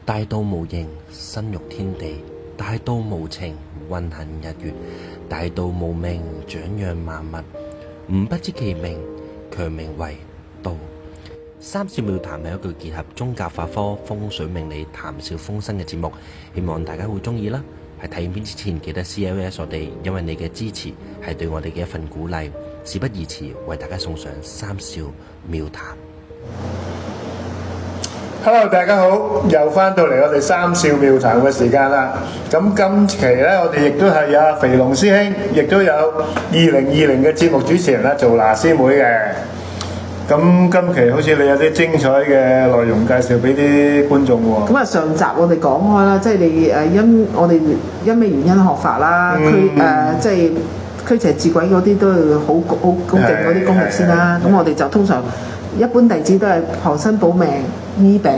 大道無形，生育天地；大道無情，運行日月；大道無名，長養萬物。吾不知其名，卻名為道。三少妙談係一個結合宗教法科、風水命理、談笑風生嘅節目，希望大家會中意啦。喺睇影片之前，記得 CLS 我哋，因為你嘅支持係對我哋嘅一份鼓勵。事不宜遲，為大家送上三少妙談。Hello， 大家好，又翻到嚟我哋三少妙談嘅時間啦。咁今期咧，我哋亦都係有肥龍師兄，亦都有2020嘅節目主持人啦，做拿師妹嘅。咁今期好似你有啲精彩嘅內容介紹俾啲觀眾喎。咁啊，上集我哋講開啦，即係你我哋因咩原因學法啦，即係驅邪治鬼嗰啲都係好勁嗰啲功力先啦。咁我哋就通常一般弟子都係求生保命、醫病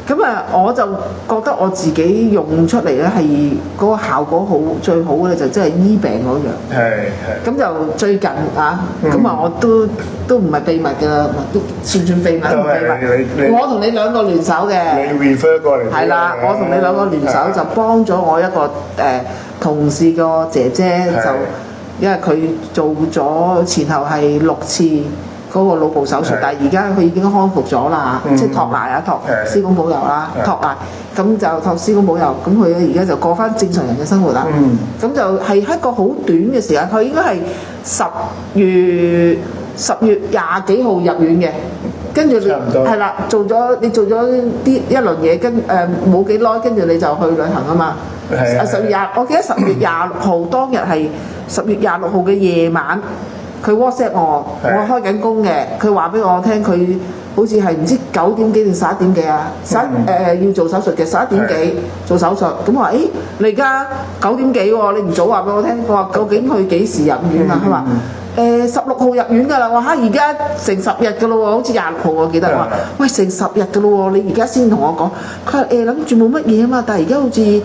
咁啊，我就覺得我自己用出嚟咧係嗰個效果最好嘅就真係醫病嗰樣。係。咁就最近咁啊，我都唔係秘密㗎，都算秘密唔秘密。我同你兩個聯手嘅。你 refer 過嚟。係啦，我同你兩個聯手就幫咗我一個同事個姐姐，就因為佢做咗前後係6次嗰個腦部手術，但係而家佢已經康復咗啦，即係托賴託師公保佑啦，托賴咁就託師公保佑，咁佢而家就過翻正常人嘅生活啦。咁就係一個好短嘅時間，佢應該係10月20幾號入院嘅，跟住你係啦，你做咗一輪嘢，冇幾耐，跟住你就去旅行啊嘛。我記得10月26號當日係10月26號嘅夜晚。佢 WhatsApp 我開緊工嘅，佢話俾我聽，佢好似係唔知9點幾定11點幾啊，要做手術嘅11點幾做手術，咁我話你而家9點幾喎，你唔早話俾我聽，我話究竟佢幾時入院啊？佢話16號入院㗎啦，我話而家成10日㗎咯喎，好似26號我記得，我話喂成10日㗎咯喎，你而家先同我講，佢話諗住冇乜嘢啊嘛，但係而家好似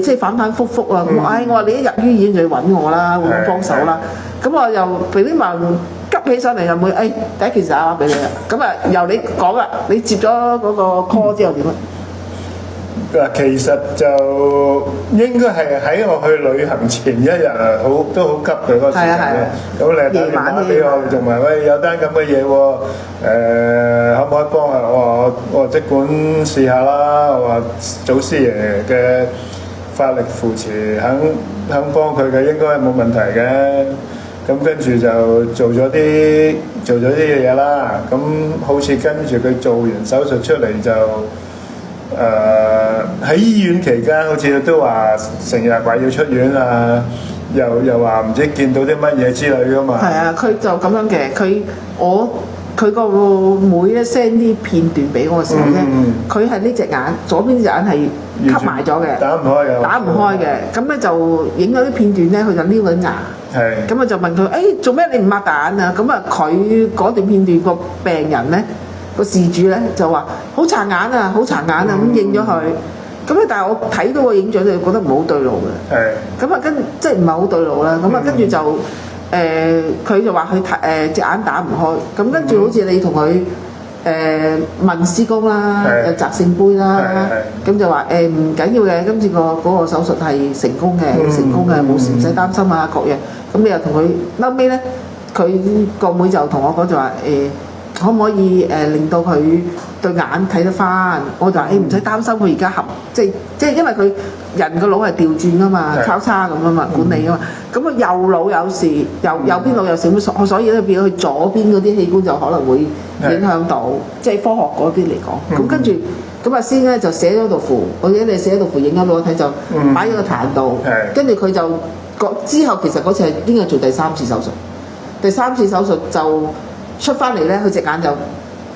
即係反反覆覆啊，我話你一入醫院就要揾我啦，會幫手啦。咁我又俾啲問急起上嚟，又會第一件事打俾你啦。咁啊由你講啦，你接咗嗰個 call 之後點啊？嗱，其實就應該係喺我去旅行前一日啊，都好急嘅嗰個時間咧。咁你打電話俾我，仲話喂有單咁嘅嘢喎，可唔可以幫下我？我話即管試下啦。我話祖師爺嘅法力扶持，肯幫佢嘅應該冇問題嘅。咁跟住就做咗啲嘢啦。咁好似跟住佢做完手術出嚟就喺醫院期間，好似都話成日話要出院啊，又話唔知見到啲乜嘢之類噶嘛。係啊，佢就咁樣嘅。佢個妹咧 send 啲片段俾我嘅時候咧，佢係呢隻眼左邊隻眼係吸埋咗嘅，打唔開嘅。咁咧就影咗啲片段咧，佢就撩緊牙。咁啊就問佢做咩你唔擘大眼啊？咁啊佢嗰段片段個病人咧個事主咧就話好殘眼啊，好殘眼啊，咁應咗佢。咁咧但係我睇到個影像就覺得唔係好對路嘅。咁啊即係唔係好對路啦。咁啊跟住就佢就話佢隻眼打唔開。咁跟住好似你同佢問師公啦，擲聖杯啦，咁就話唔緊要嘅，今次嗰個手術係成功嘅，冇事唔使擔心啊各樣。咁你又同佢後尾咧，佢個妹就同我講就話可唔可以令到佢對眼睇得翻？我就話唔使擔心，佢而家即係因為佢人個腦係調轉噶嘛，交叉咁啊嘛，管理啊嘛。咁佢右腦有事，右邊腦有事，咁所以咧變咗佢左邊嗰啲器官就可能會影響到，即係科學嗰邊嚟講。咁跟住咁阿師咧就寫咗道符，我記得你寫咗道符影咗俾我睇，就擺咗個壇度。跟住佢就之後其實嗰次係應該做第3次手術，第3次手術就出翻嚟咧，佢隻眼就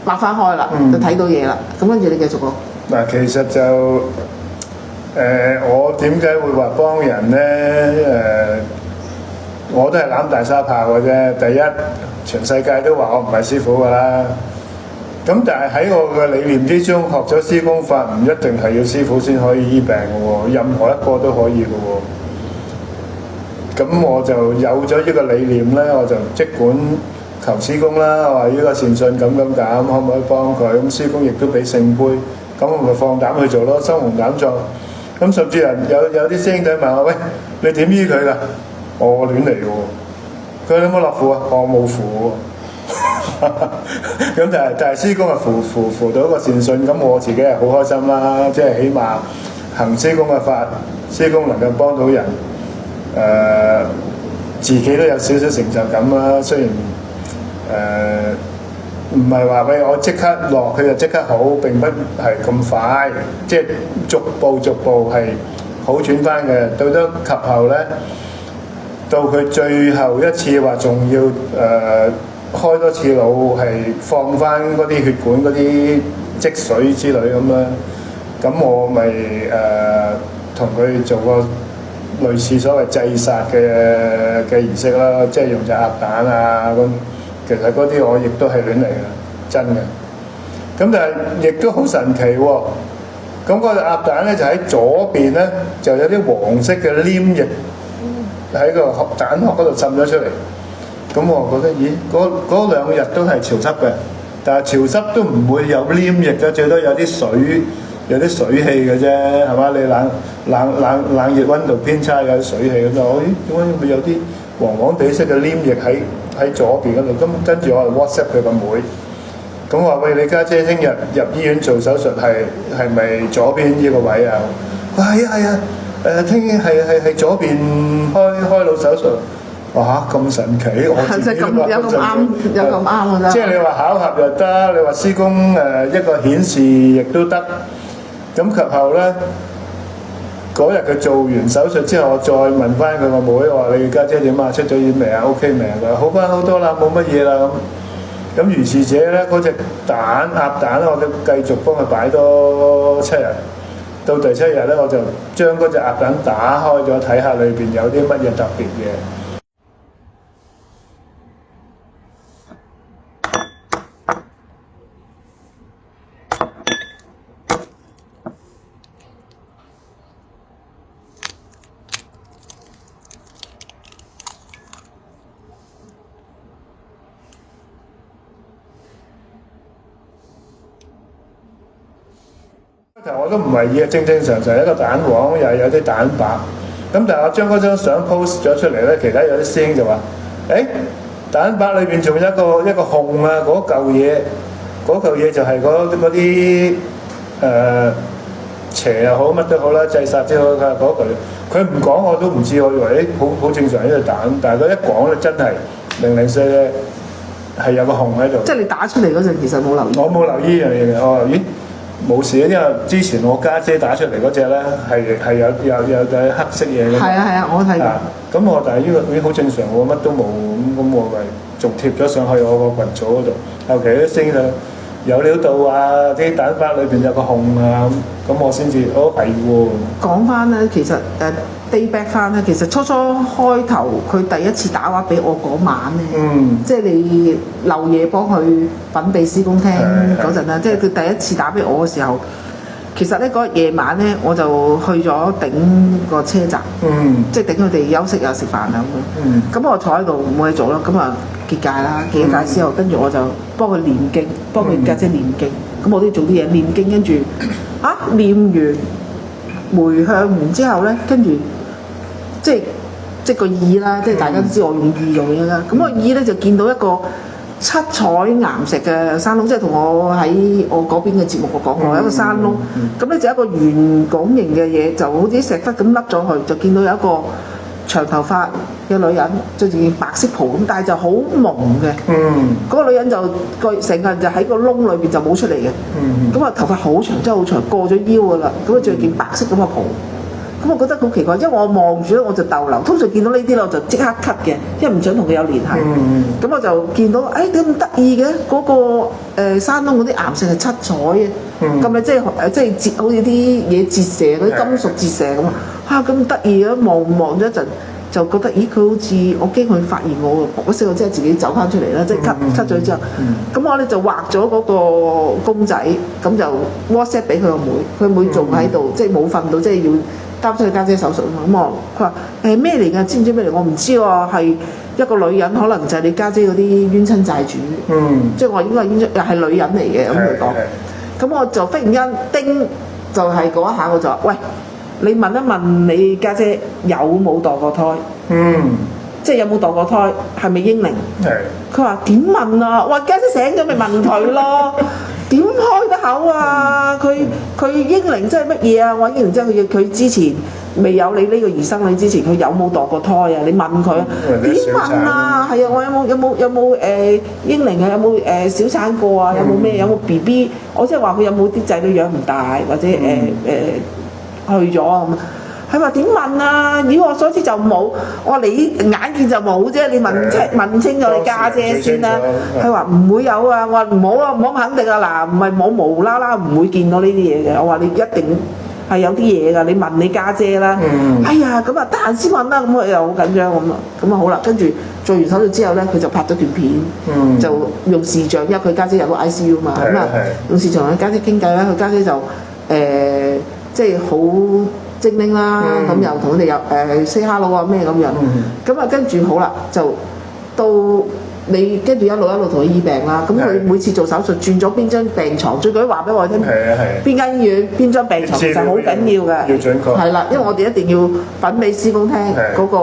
擘翻開啦，就睇到嘢啦。咁跟住你繼續講。嗱，其實就我點解會話幫人咧？我都係攬大沙炮嘅啫。第一，全世界都話我唔係師傅㗎啦。咁但係喺我嘅理念之中，學咗師公法唔一定係要師傅先可以醫病嘅喎，任何一個都可以嘅喎。咁我就有咗呢個理念咧，我就即管求師公啦，話呢個善信咁，可唔可以幫佢？咁師公亦都俾聖杯咁我咪放膽去做咯，心紅膽壯。咁甚至有啲師兄弟問我：喂，你點醫佢㗎？我亂嚟嘅喎。佢有冇落符啊？我冇符喎。咁但係師公啊符到一個善信，咁我自己係好開心啦。即係起碼行師公嘅法，師公能夠幫到人，自己都有少少成就感啦。雖然唔係話俾我即刻落佢就即刻好，並不係咁快，即係逐步係好轉翻嘅。到咗及後咧，到佢最後一次話仲要開多次腦，係放翻嗰啲血管嗰啲積水之類咁啦。咁我咪同佢做個類似所謂祭殺嘅儀式啦，即係用隻鴨蛋啊咁。其實嗰啲我亦都係亂嚟嘅，真嘅。咁但係亦都好神奇喎。咁嗰隻鴨蛋咧就喺左邊咧就有啲黃色嘅黏液喺個蛋殼嗰度滲咗出嚟。咁我覺得咦，嗰2日都係潮濕嘅，但係潮濕都唔會有黏液嘅，最多有啲水氣嘅啫，係嘛？你冷熱溫度偏差有啲水氣咁就，咦？點解會有啲黃黃地色嘅黏液喺左邊嗰度？咁跟住我係 WhatsApp 佢個妹，咁話喂，你家姐聽日入醫院做手術係咪左邊呢個位啊？係啊，聽日係左邊開腦手術。哇！咁神奇，我自己都覺得咁啱，有咁啱㗎。即係你話巧合又得，你話師公一個顯示亦都得。咁及後咧，嗰日佢做完手術之後，我再問翻佢個妹，我話你家姐點啊？出咗院未啊 ？OK 未啊？佢話好翻好多啦，冇乜嘢啦咁。咁如是者咧，嗰隻鴨蛋咧，我都繼續幫佢擺多7日。到第7日咧，我就將嗰隻鴨蛋打開咗，睇下裏邊有啲乜嘢特別嘅。我都唔為意，正常一個蛋黃，又有啲蛋白。咁但係我將嗰張相 post 咗出嚟咧，其他有啲師兄就話：蛋白裏邊仲有一個紅啊！嗰嚿嘢就係嗰啲邪又好，乜都好啦，祭殺之後嗰嚿。佢唔講我都唔知，我以為好正常一隻蛋，但係佢一講咧，真係004咧係有個紅喺度。即係你打出嚟嗰陣，其實冇留意。我冇留意呢樣嘢嘅，我話咦冇事，因為之前我家姐打出嚟嗰隻咧係有啲黑色嘢嘅。係啊，我睇過。咁我但係呢個已經好正常喎，乜都冇咁我咪仲貼咗上去我個群組嗰度。後期啲聲就有料到啊，啲蛋白裏邊有個紅啊，咁我先至係喎。講翻咧，其實day back 翻咧，其實初開頭佢第一次打話俾我嗰晚咧，即係你漏夜幫佢品俾師公聽嗰陣啦，即係佢第一次打俾我嘅時候，其實咧嗰日夜晚咧我就去咗頂個車站，即係頂佢哋休息啊食飯啊咁樣。咁我坐喺度冇嘢做啦，咁啊結界啦，結咗界之後，跟住我就幫佢念經，幫佢家姐念經。咁我都要做啲嘢念經，跟住念完回向完之後咧，跟住即係個意啦，即係大家都知我用意做嘢啦。咁個意咧就見到一個七彩岩石嘅山窿，即係同我喺我嗰邊嘅節目我講過，一個山窿。咁咧就一個圓拱形嘅嘢，就好似石窟咁凹咗去，就見到有一個長頭髮嘅女人，着住件白色袍咁，但係就好朦嘅。嗰個女人就成個人就喺個窿裏邊就冇出嚟嘅。咁啊頭髮好長，真係好長，過咗腰噶啦。咁啊着件白色咁嘅袍。咁我覺得好奇怪，因為我望住咧我就逗留，通常見到呢啲咧我就即刻 cut 嘅，因為唔想同佢有聯繫。咁我就見到點咁得意嘅嗰個山窿嗰啲岩石係七彩嘅，咁咪即係好似啲嘢折射嗰啲金屬折射咁啊！咁得意啊！望咗一陣就覺得咦佢好似我驚佢發現我喎，嗰時我即係自己走翻出嚟啦，即係 cut 咗之後，咁我咧就畫咗嗰個公仔，咁就 WhatsApp 俾佢個妹，佢妹仲喺度，即係冇瞓到，即係要擔出去家姐手術啊嘛。咁佢話咩嚟㗎？知唔知咩嚟？我唔知喎，係一個女人，可能就係你家姐嗰啲冤親債主。即係我應該係冤親，又係女人嚟嘅咁佢講。咁我就忽然間叮，就係嗰一下我就話：喂，你問一問你家姐有冇墮過胎？即係有冇墮過胎，係咪嬰靈？佢話點問啊？我話家姐醒咗咪問佢咯，點開得口啊？佢嬰靈即係乜嘢啊？我話嬰靈即係佢之前未有你呢個兒生女之前，佢有冇墮過胎啊？你問佢點問啊？係啊，我有冇嬰靈啊？有冇小產過啊？有冇咩？有冇 BB？ 我即係話佢有冇啲仔女養唔大，或者去咗啊咁。佢話點問啊？以我所知就冇。我話你眼見就冇啫，你問清楚你家姐先啦。佢話唔會有啊。我話唔好啊，唔好肯定啊。嗱，唔係冇無啦啦唔會見到呢啲嘢嘅。我話你一定係有啲嘢㗎。你問你家姐啦。哎呀，咁啊得閒先問啦。咁佢又好緊張咁啊。咁啊好啦，跟住做完手術之後咧，佢就拍咗段片，就用視像，因為佢家姐入到 ICU 嘛。咁啊用視像同佢家姐傾偈啦。佢家姐就即係好精靈啦，咁又同佢哋又say hello 啊咩咁樣，咁啊跟住好啦，就到你跟住一路同佢醫病啦。咁佢每次做手術轉咗邊張病床，最緊要話俾我聽，邊間醫院邊張病床就好緊要嘅，要準確。係啦，因為我哋一定要稟俾師公聽嗰個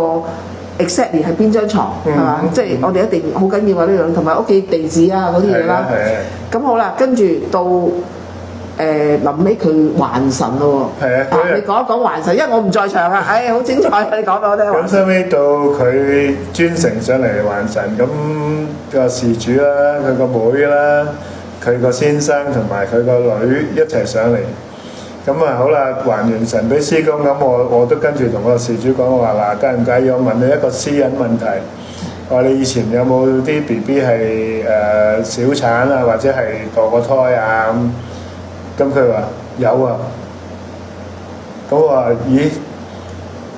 exactly 係邊張床，係嘛？即係我哋一定好緊要啊呢樣，同埋屋企地址啊嗰啲嘢啦。咁好啦，跟住到臨尾佢還神咯喎，你講一講還神，因為我唔在場啊，好精彩啊！你講俾我聽。咁收尾到佢專程上嚟還神，咁個事主啦、佢個妹啦、佢個先生同埋佢個女一齊上嚟，咁啊好啦，還完神俾師公，咁我都跟住同個事主講，我話嗱，介唔介意我問你一個私隱問題？我話你以前有冇啲 BB 係小產啊，或者係墮過胎啊咁佢話有啊，咁我話咦，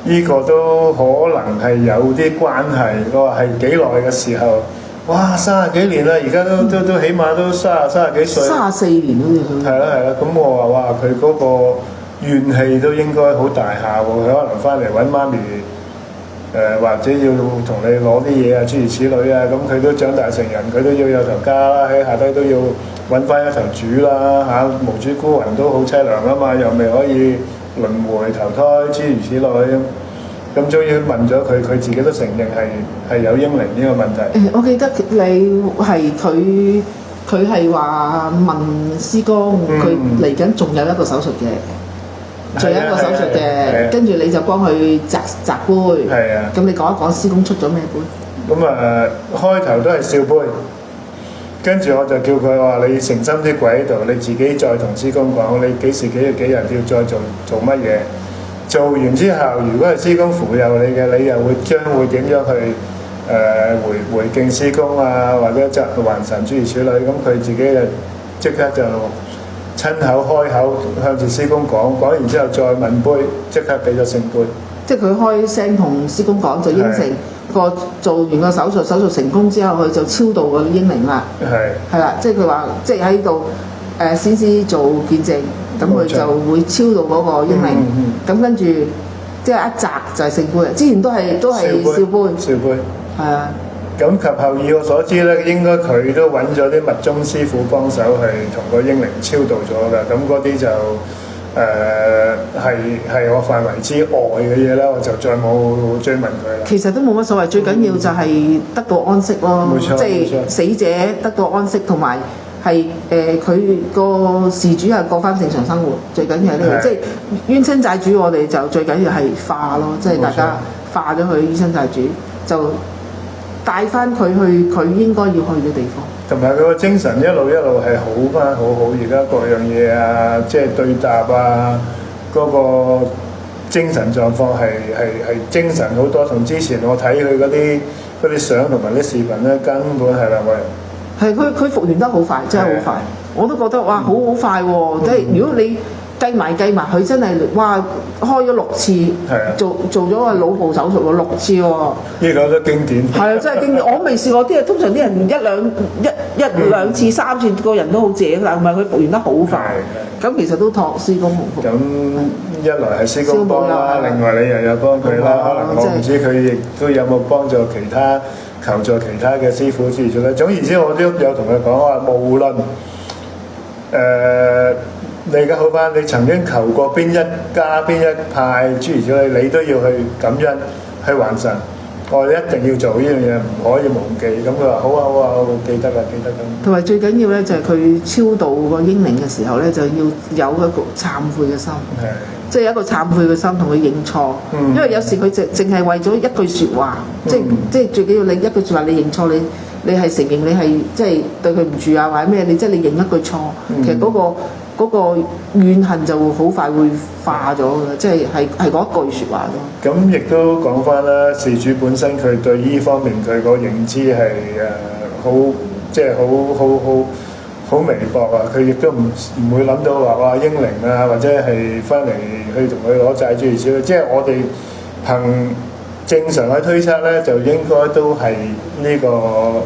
呢個都可能係有啲關係。我話係幾耐嘅時候？哇，30幾年啦，而家都起碼都30幾歲。34年好似。係啦，咁我話哇，佢嗰個怨氣都應該好大下喎。佢可能翻嚟揾媽咪，或者要同你攞啲嘢啊，諸如此類啊。咁佢都長大成人，佢都要有頭家啦，喺下低都要揾翻一頭主啦嚇，無主孤魂都好凄涼啊嘛，又未可以輪迴投胎，諸如此類。咁終於問咗佢，佢自己都承認係有嬰靈呢個問題。我記得你係佢係話問師公，佢嚟緊仲有一個手術嘅，仲有一個手術嘅，跟住你就幫佢擲杯。係啊。咁你講一講師公出咗咩杯？咁開頭都係笑杯。跟住我就叫佢話：你誠心啲跪喺度，你自己再同師公講，你幾時幾日要再做乜嘢？做完之後，如果係師公扶佑你嘅，你又將會點樣去回敬師公啊，或者就還神諸如此類。咁佢自己就即刻就親口開口向住師公講完之後再問杯，即刻俾咗聖杯。即係佢開聲同師公講，就應承個做完個手術成功之後，佢就超度個嬰靈啦。係啦，即係佢話，即係喺度先做見證。咁佢就會超度嗰個嬰靈，咁跟住即係一擲就係聖杯。之前都係笑杯，係啊。咁及後以我所知咧，應該佢都揾咗啲密宗師傅幫手去同個嬰靈超度咗㗎。咁嗰啲就係我範圍之外嘅嘢啦，我就再冇追問佢啦。其實都冇乜所謂，最緊要就係得到安息咯，即係死者得到安息同埋。係佢個事主係過翻正常生活，最緊要係呢個，即係冤親債主，我哋就最緊要係化咯，即係大家化咗佢冤親債主，就帶翻佢去佢應該要去嘅地方。同埋佢個精神一路係好翻，好，而家各樣嘢啊，即係對答啊，嗰個精神狀況係精神好多，同之前我睇佢嗰啲相同埋啲視頻咧，根本係兩個人。係佢復原得好快，真係好快，我都覺得哇好快喎！即係如果你計埋佢真係哇開咗6次，做咗個腦部手術喎6次喎。呢個都經典。係啊，真係經典！我未試過啲，通常啲人一兩次3次個人都好正，但係佢復原得好快。咁其實都託師公蒙福。咁一來係師公幫啦，另外你又有幫佢啦，可能我唔知佢亦都有冇幫助求助其他嘅師傅之類。總言之，我都有同佢講話，無論你而家好翻，你曾經求過邊一家邊一派諸如此類，你都要去感恩去還神。我哋一定要做呢樣嘢，唔可以忘記。咁佢話好啊好啊，我記得啦記得咁。同埋最緊要咧就係佢超度個英靈嘅時候咧，就要有一個懺悔嘅心，即係有一個懺悔嘅心同佢認錯。因為有時佢淨係為咗一句説話，即係最緊要你一句説話你認錯，你係承認你係即係對佢唔住啊或者咩？你即係你認一句錯，其實嗰個怨恨就好快會化咗嘅，即係嗰一句説話咯。咁亦都講翻啦，事主本身佢對呢方面佢個認知係好即係好微薄啊！佢亦都唔會諗到話哇英靈啊，或者係翻嚟去同佢攞債諸如此類。即係我哋憑正常嘅推測咧，就應該都係呢個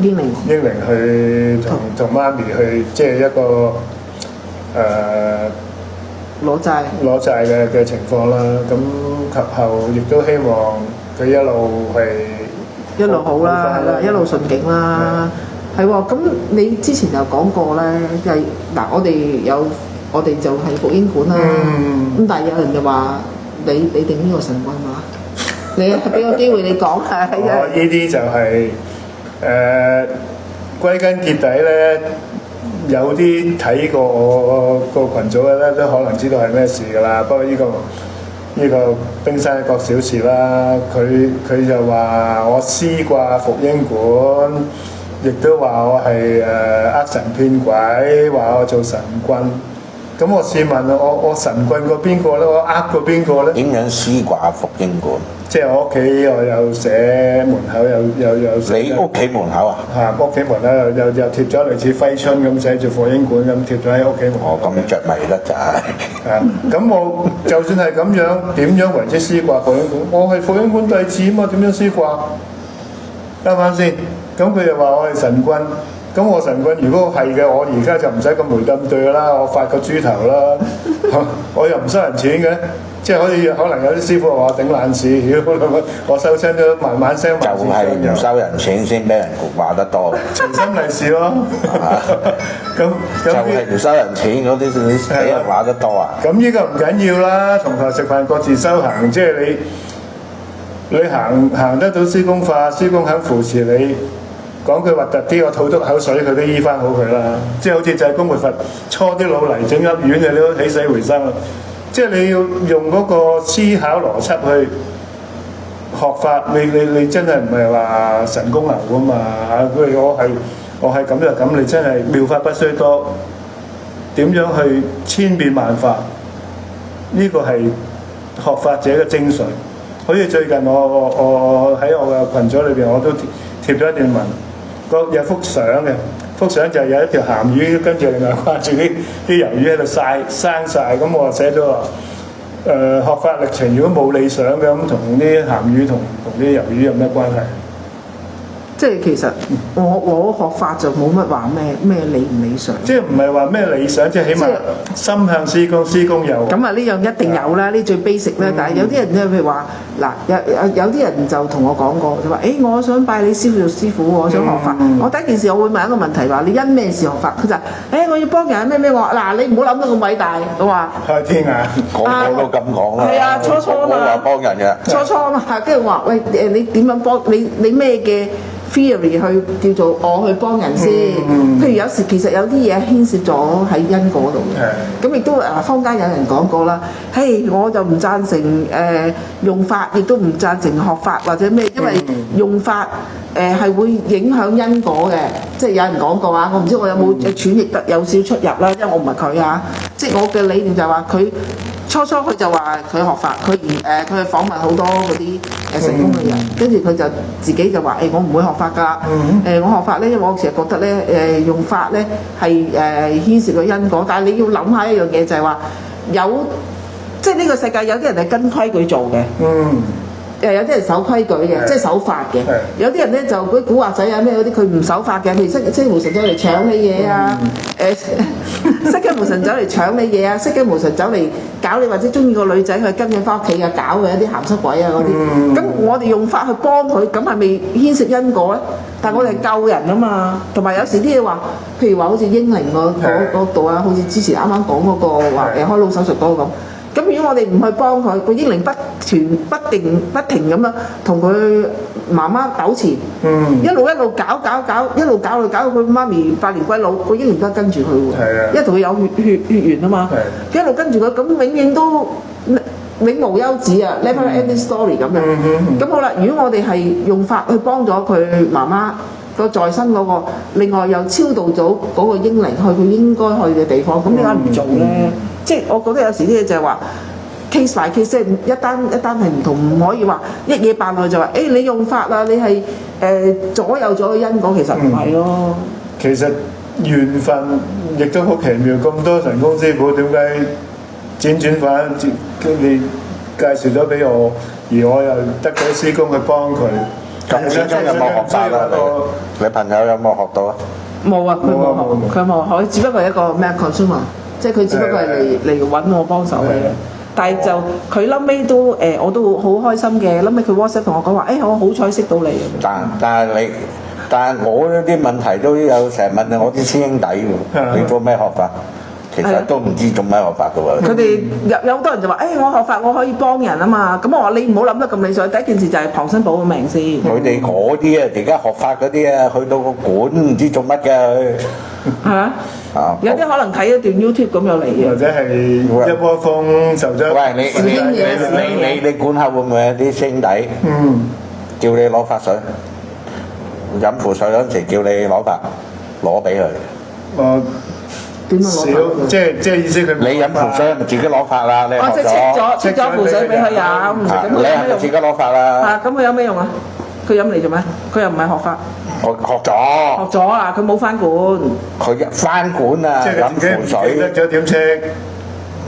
英靈去同媽咪去即係一個。攞債嘅情況啦，咁及後亦都希望佢一路好啦，係啦，一路順境啦，係喎。咁你之前就講過咧，就係嗱，我哋就係福英館啦，咁但係有人就話你定呢個神棍嘛？你俾個機會你講下。呢啲就係歸根結底咧。有啲睇過我個群組嘅咧，都可能知道係咩事㗎啦。不過呢個冰山一角小事啦。佢就話我私掛福英館，亦都話我係呃神騙鬼，話我做神棍。咁我試問我神棍過邊個咧？我呃過邊個咧？點樣私掛福英館？即係我屋企我有寫門口有寫。你屋企門口啊？嚇！屋企門口又貼咗類似揮春咁寫住福英館咁貼咗喺屋企門口。咁着迷得滯。咁我就算係咁樣，點樣為之私掛福英館？我係福英館弟子嘛，點樣私掛？啱唔啱先？咁佢又話我係神棍。咁我神棍如果係嘅，我而家就唔使咁霉咁對啦，我發個豬頭啦，我又唔收人錢嘅，即係可能有啲師傅話我頂爛市，我收親都慢慢聲。就係唔收人錢先俾人話得多。隨心利是咯。咁就係唔收人錢嗰啲先俾人話得多啊。咁呢個唔緊要啦，同台食飯各自修行，即係你行得到師公法，師公肯扶持你。講句核突啲，我吐督口水，佢都醫翻好佢啦。即係好似濟公活佛搓啲老泥整粒丸，你都起死回生啦。即係你要用嗰個思考邏輯去學法，你真係唔係話神功流噶嘛嚇？譬如我係咁就咁，你真係妙法不須多。點樣去千變萬化？呢個係學法者嘅精髓。好似最近我喺我嘅群組裏邊，我都貼咗一段文。有幅相嘅，幅相就係有一條鹹魚，跟住另外掛住啲魷魚喺度生曬。咁我寫咗話學法歷程，如果冇理想嘅，咁同啲鹹魚同啲魷魚有咩關係？即係其實我學法就冇乜話咩理唔理想，即係唔係話咩理想，即係起碼心向師公，師公有。咁啊呢樣一定有啦，呢最 basic 咧。但係有啲人咧，譬如話嗱，有啲人就同我講過，就話我想拜你師傅做師傅，我想學法。我第一件事我會問一個問題話：你因咩事學法？佢就我要幫人咩？我話嗱，你唔好諗到咁偉大。我話開天眼，個個都咁講啦。係啊，初初啊嘛。我話幫人嘅。初初啊嘛，跟住話喂你點樣幫你咩嘅theory 去叫做我去幫人先，譬如有時其實有啲嘢牽涉咗喺因果度嘅，咁亦都坊間有人講過啦。我就唔贊成用法，亦都唔贊成學法或者咩，因為用法係會影響因果嘅，即係有人講過啊。我唔知我有冇轉譯得有少出入啦，因為我唔係佢啊。即係我嘅理念就係話佢。初初佢就話佢學法，佢去訪問好多嗰啲成功嘅人，跟住佢就自己就話我唔會學法㗎。我學法咧，因為我其實覺得咧用法咧係牽涉個因果，但係你要諗下一樣嘢就係話即係呢個世界有啲人係跟規矩做嘅。有啲人守規矩嘅，即係守法嘅。有啲人咧就嗰啲古惑仔啊咩嗰啲，佢唔守法嘅，譬如釋迦無神走嚟搶你嘢啊，釋迦無神走嚟搶你嘢啊，釋迦無神走嚟搞你，或者中意個女仔佢跟佢翻屋企啊，搞佢一啲鹹濕鬼啊嗰啲。咁我哋用法去幫佢，咁係咪牽涉因果咧？但係我哋係救人啊嘛，同埋有時啲嘢話，譬如話好似英靈嗰度啊，好似之前啱啱講嗰個話開腦手術嗰個咁。咁如果我哋唔去幫佢，個英靈不停咁樣同佢媽媽糾纏，一路搞，一路搞到佢媽咪百年歸老，個英靈都跟住佢喎，因為同佢有血緣啊嘛，一路跟住佢，咁永遠都永無休止啊 ，never ending story 咁樣。咁好啦，如果我哋係用法去幫咗佢媽媽個在生嗰個，另外又超度咗嗰個英靈去佢應該去嘅地方，咁點解唔做咧？即係我覺得有時啲嘢就係話 case by case，即係一單係唔同，唔可以話一嘢辦落就話你用法啦，你係左右咗個因果，其實唔係咯。其實緣分亦都好奇妙，咁多神功師傅點解輾轉反你介紹咗俾我，而我又得到師公去幫佢？咁師公有冇學法啊？你朋友有冇學到啊？冇啊，佢冇學，佢只不過係一個咩 consumer。即係佢只不過係嚟揾我幫手嘅，但係就佢臨尾都我都好開心嘅。臨尾佢 WhatsApp 同我講話，我好彩識到你。但係我呢啲問題都有成日問我啲師兄弟喎，你做咩學法？其實都唔知做咩學法嘅喎。佢哋有好多人就話，我學法我可以幫人啊嘛。咁我話你唔好諗得咁理想。第一件事就係傍身保個命先。佢哋嗰啲啊，而家學法嗰啲啊，去到個館唔知做乜嘅佢。係啊。有啲可能睇一段 YouTube 咁又嚟嘅，或者係一窩蜂就將。喂，你管下會唔會有啲兄弟？叫你攞法水，飲符水嗰陣時叫你攞法，攞俾佢。點樣攞法？即係意思佢。你飲符水咪自己攞法啦，你學咗。即係咗符水俾佢飲。你係咪自己攞法啦？咁佢有咩用啊？佢飲嚟做咩？佢又唔係學法。學咗啊！佢冇翻館。佢翻館啊！飲符水。得咗點識？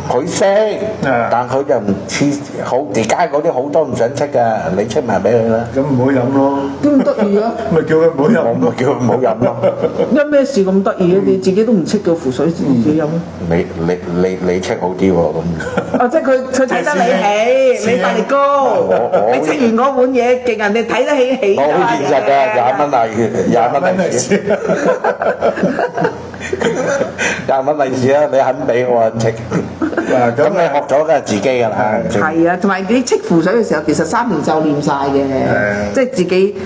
佢識，但佢就唔似好而家嗰啲好多唔想識㗎，你出埋俾佢啦。咁唔好飲咯。點咁得意啊？咪叫佢唔好飲。我咪叫佢唔好飲咯。因咩事咁得意啊？你自己都唔識嘅符水自己飲。你識好啲喎咁。即係佢睇得你起，你法力高。你食完嗰碗嘢勁，人哋睇得起。我好現實㗎，20蚊利是。20蚊利是啊！你肯俾我肯食。咁你學咗梗係自己㗎啦。係啊，同埋你淬符水嘅時候，其實3年咒念晒嘅，即係自己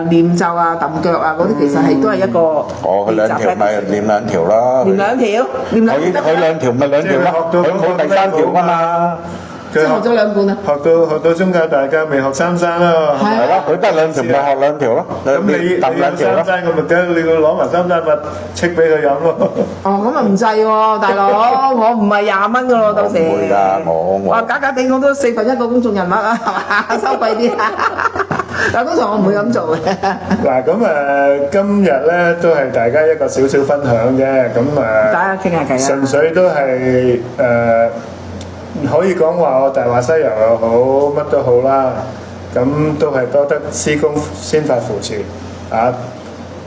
念咒啊、揼腳啊嗰啲，其實係都係一個。佢2條咪念2條咯。念2條，佢2條咪2條咯，佢冇第3條㗎嘛。即係學咗2本啊！學到宗教大家未學三山啦。係咯，佢得2條咪學2條咯。咁你揼2條三山，咁咪梗你要攞埋三山佛敕俾佢飲咯。咁啊唔制喎，大佬，我唔係20蚊㗎咯，到時。唔會㗎，我話假地講都1/4個公眾人物啊，係嘛？收貴啲。但通常我唔會咁做嘅。嗱咁今日咧都係大家一個少少分享啫，咁大家傾下偈啦。純粹都係可以講話我大話西遊又好，乜都好啦。咁都係多得師公仙法扶持啊，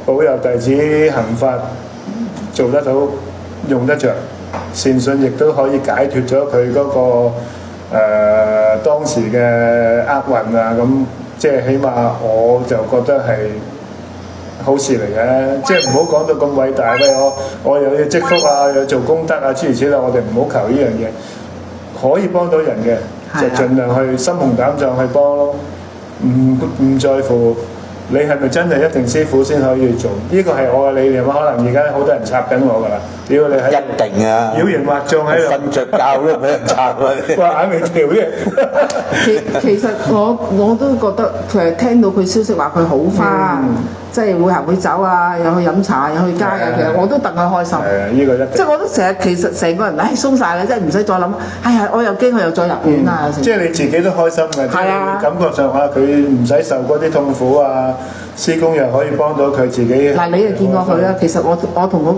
保佑弟子行法做得到，用得着，善信亦都可以解脫咗佢嗰個當時嘅厄運啊。咁即係起碼我就覺得係好事嚟嘅，即係唔好講到咁偉大。我又要積福啊，又要做功德啊，諸如此類，我哋唔好求呢樣嘢。可以幫到人嘅，就盡量去心紅膽壯去幫咯。唔在乎你係咪真係一定師傅先可以做，呢個係我嘅理念。可能而家好多人插緊我㗎啦，屌你喺一定啊！妖形惑眾喺度瞓着覺都俾人插啊！話眼未條嘅。其實我都覺得佢係聽到佢消息話佢好返，即係會行會走啊，又去飲茶，又去街啊。其實我都戥佢開心。呢個一定。即係我都其實成個人鬆晒啦，即係唔使再諗。我又驚佢又再入院啊！即係你自己都開心嘅，即係感覺上佢唔使受嗰啲痛苦啊，施工又可以幫到佢自己。嗱，你又見過佢啦。其實我同嗰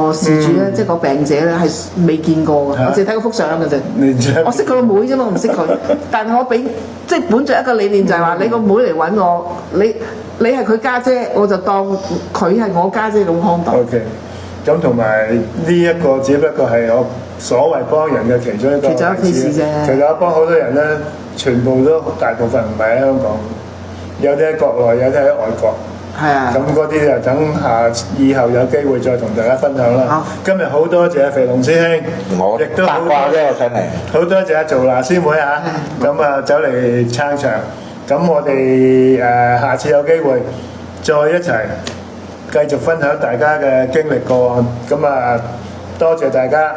個事主咧，即係個病者咧，係未見過嘅，我淨係睇過幅相嘅啫。我識佢個妹啫嘛，我唔識佢。但係我俾即係本着一個理念，就係話你個妹嚟揾我，你係佢家姐，我就當佢係我家姐咁看待。OK， 咁同埋呢一個只不過係我所謂幫人嘅其中一個例子啫。其實我幫好多人咧，全部都大部分唔係喺香港，有啲喺國內，有啲喺外國。係啊。咁嗰啲就等以後有機會再同大家分享啦。好，今日好多謝肥龍師兄，我亦都八卦啫，我上嚟。好多謝阿做娜師妹啊，咁啊走嚟撐場。咁我哋下次有機會再一齊繼續分享大家嘅經歷個案。咁啊，多謝大家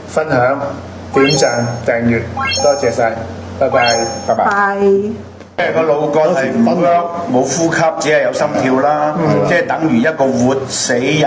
分享、點讚、訂閱，多謝晒，拜拜，拜拜。拜。即係個腦幹係冇呼吸，只係有心跳啦，即係等於一個活死人。